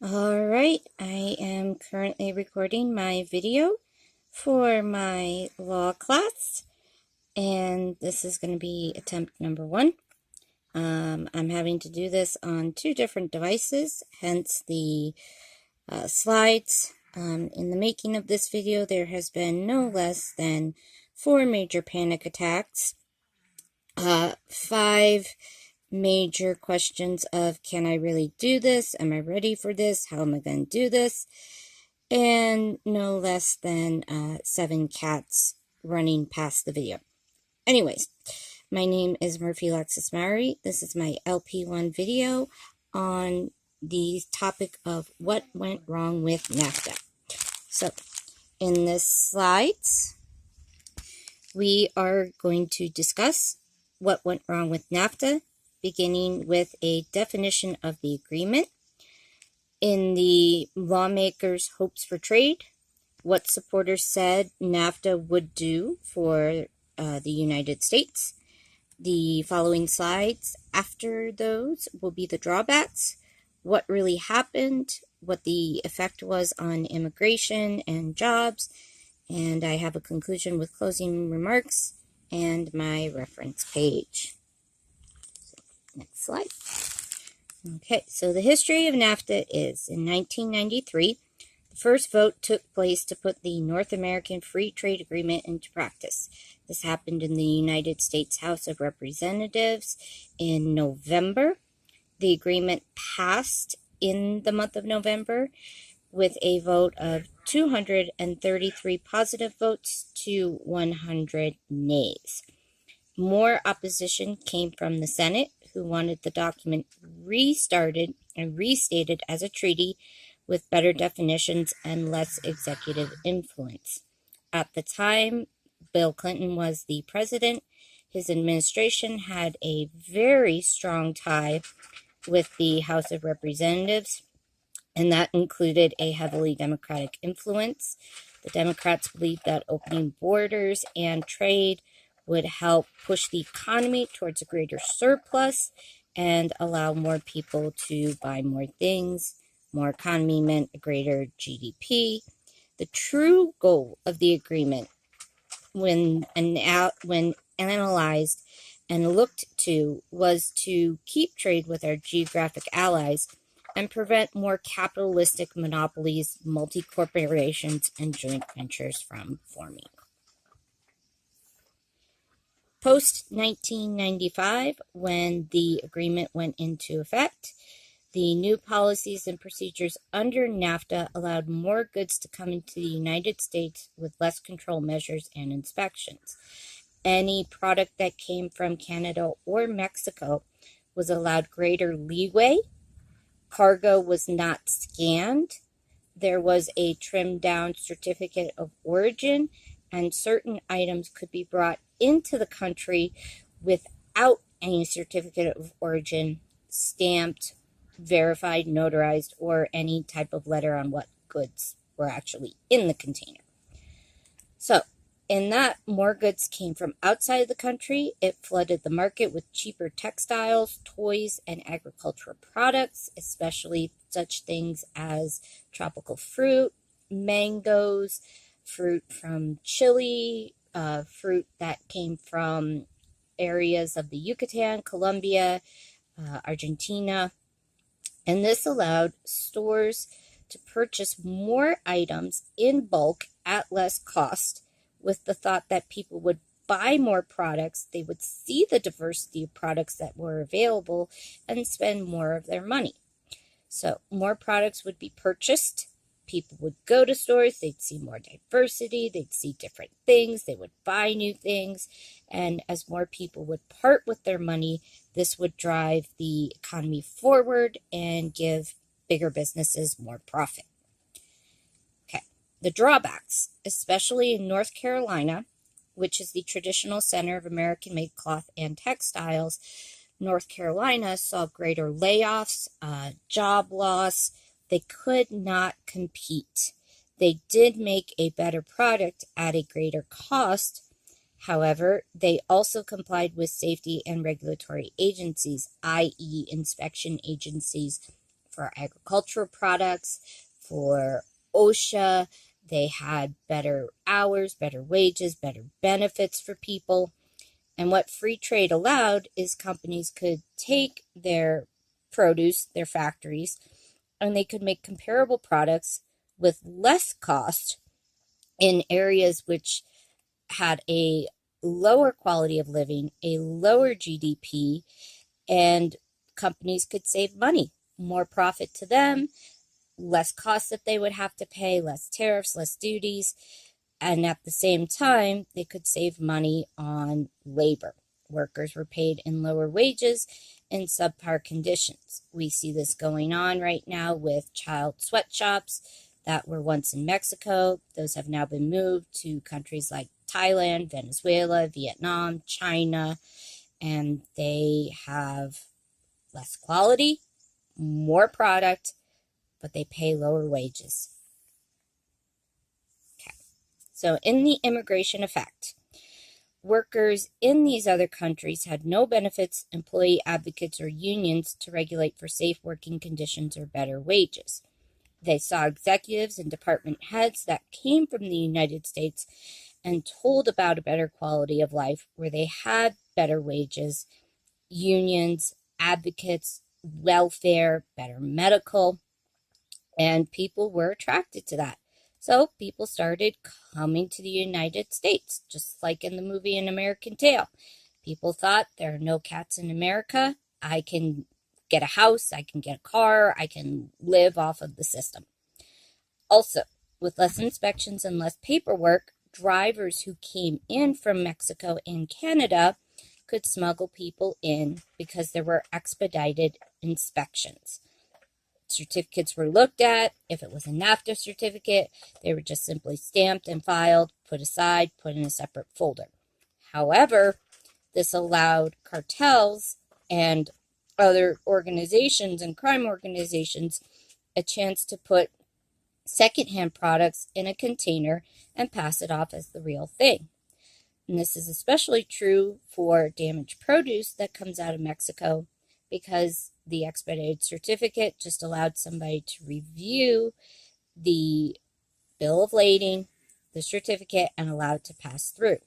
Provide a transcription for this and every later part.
Alright, I am currently recording my video for my law class, and this is going to be attempt number 1. I'm having to do this on 2 different devices, hence the slides. In the making of this video, there has been no less than 4 major panic attacks, 5 major questions of, can I really do this? Am I ready for this? How am I going to do this? And no less than 7 cats running past the video. Anyways, my name is Murphy Alexis Mowry. This is my LP1 video on the topic of what went wrong with NAFTA. So, in this slides, we are going to discuss what went wrong with NAFTA, beginning with a definition of the agreement. In the lawmakers' hopes for trade, what supporters said NAFTA would do for the United States. The following slides after those will be the drawbacks, what really happened, what the effect was on immigration and jobs, and I have a conclusion with closing remarks and my reference page. Next slide. Okay, so the history of NAFTA is, in 1993, the first vote took place to put the North American Free Trade Agreement into practice. This happened in the United States House of Representatives in November. The agreement passed in the month of November with a vote of 233 positive votes to 100 nays. More opposition came from the Senate, who wanted the document restarted and restated as a treaty with better definitions and less executive influence. At the time, Bill Clinton was the president. His administration had a very strong tie with the House of Representatives, and that included a heavily Democratic influence. The Democrats believed that opening borders and trade would help push the economy towards a greater surplus and allow more people to buy more things. More economy meant a greater GDP. The true goal of the agreement, when analyzed and looked to, was to keep trade with our geographic allies and prevent more capitalistic monopolies, multi-corporations, and joint ventures from forming. Post-1995, when the agreement went into effect, the new policies and procedures under NAFTA allowed more goods to come into the United States with less control measures and inspections. Any product that came from Canada or Mexico was allowed greater leeway. Cargo was not scanned. There was a trimmed-down certificate of origin, and certain items could be brought into the country without any certificate of origin, stamped, verified, notarized, or any type of letter on what goods were actually in the container. So, in that, more goods came from outside of the country. It flooded the market with cheaper textiles, toys, and agricultural products, especially such things as tropical fruit, mangoes, fruit from Chile, fruit that came from areas of the Yucatan, Colombia, Argentina. And this allowed stores to purchase more items in bulk at less cost, with the thought that people would buy more products, they would see the diversity of products that were available, and spend more of their money. So more products would be purchased. People would go to stores, they'd see more diversity, they'd see different things, they would buy new things, and as more people would part with their money, this would drive the economy forward and give bigger businesses more profit. Okay, the drawbacks, especially in North Carolina, which is the traditional center of American-made cloth and textiles, North Carolina saw greater layoffs, job loss. They could not compete. They did make a better product at a greater cost. However, they also complied with safety and regulatory agencies, i.e. inspection agencies for agricultural products, for OSHA. They had better hours, better wages, better benefits for people. And what free trade allowed is companies could take their produce, their factories, and they could make comparable products with less cost in areas which had a lower quality of living, a lower GDP, and companies could save money, more profit to them, less costs that they would have to pay, less tariffs, less duties, and at the same time, they could save money on labor. Workers were paid in lower wages and subpar conditions. We see this going on right now with child sweatshops that were once in Mexico. Those have now been moved to countries like Thailand, Venezuela, Vietnam, China, and they have less quality, more product, but they pay lower wages. Okay. So in the immigration effect, workers in these other countries had no benefits, employee advocates, or unions to regulate for safe working conditions or better wages. They saw executives and department heads that came from the United States and told about a better quality of life where they had better wages, unions, advocates, welfare, better medical, and people were attracted to that. So people started coming to the United States, just like in the movie An American Tail. People thought there are no cats in America. I can get a house, I can get a car, I can live off of the system. Also, with less inspections and less paperwork, drivers who came in from Mexico and Canada could smuggle people in because there were expedited inspections. Certificates were looked at. If it was a NAFTA certificate, they were just simply stamped and filed, put aside, put in a separate folder. However, this allowed cartels and other organizations and crime organizations a chance to put secondhand products in a container and pass it off as the real thing. And this is especially true for damaged produce that comes out of Mexico, because the expedited certificate just allowed somebody to review the bill of lading, the certificate, and allow it to pass through.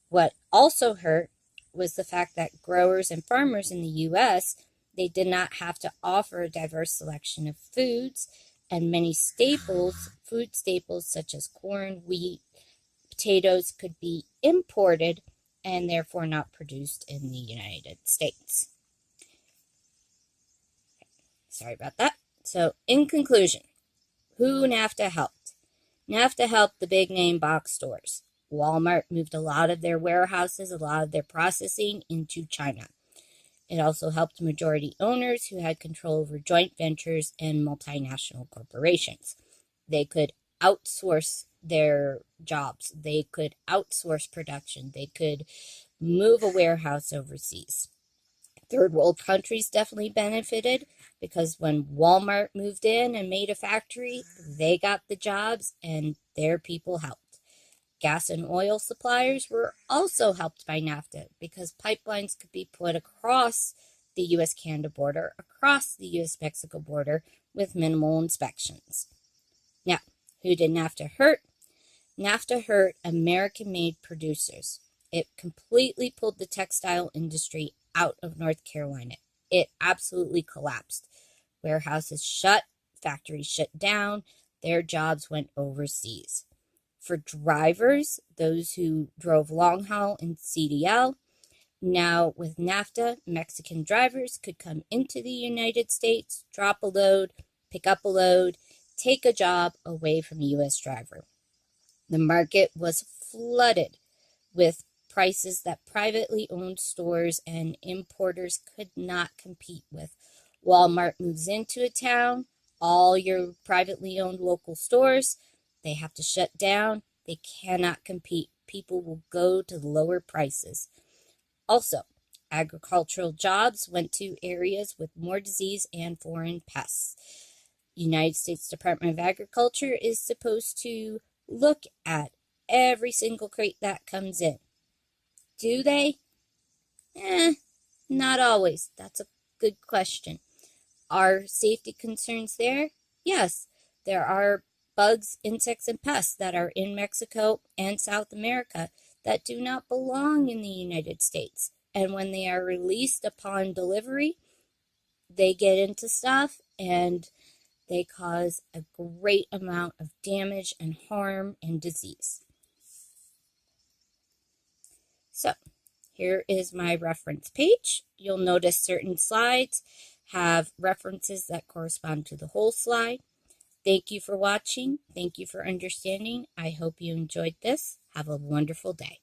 What also hurt was the fact that growers and farmers in the U.S., they did not have to offer a diverse selection of foods, and many staples, food staples such as corn, wheat, potatoes, could be imported and therefore not produced in the United States. Sorry about that. So, in conclusion, who NAFTA helped? NAFTA helped the big name box stores. Walmart moved a lot of their warehouses, a lot of their processing into China. It also helped majority owners who had control over joint ventures and multinational corporations. They could outsource their jobs. They could outsource production. They could move a warehouse overseas. Third world countries definitely benefited because when Walmart moved in and made a factory, they got the jobs and their people helped. Gas and oil suppliers were also helped by NAFTA because pipelines could be put across the U.S.-Canada border, across the U.S.-Mexico border with minimal inspections. Now, who did NAFTA hurt? NAFTA hurt American-made producers. It completely pulled the textile industry out of North Carolina. It absolutely collapsed. Warehouses shut, factories shut down, their jobs went overseas. For drivers, those who drove long haul in CDL, now with NAFTA, Mexican drivers could come into the United States, drop a load, pick up a load, take a job away from a U.S. driver. The market was flooded with prices that privately owned stores and importers could not compete with. Walmart moves into a town, all your privately owned local stores, they have to shut down. They cannot compete. People will go to the lower prices. Also, agricultural jobs went to areas with more disease and foreign pests. United States Department of Agriculture is supposed to look at every single crate that comes in. Do they? Not always. That's a good question. Are safety concerns there? Yes, there are bugs, insects, and pests that are in Mexico and South America that do not belong in the United States. And when they are released upon delivery, they get into stuff and they cause a great amount of damage and harm and disease. So, here is my reference page. You'll notice certain slides have references that correspond to the whole slide. Thank you for watching. Thank you for understanding. I hope you enjoyed this. Have a wonderful day.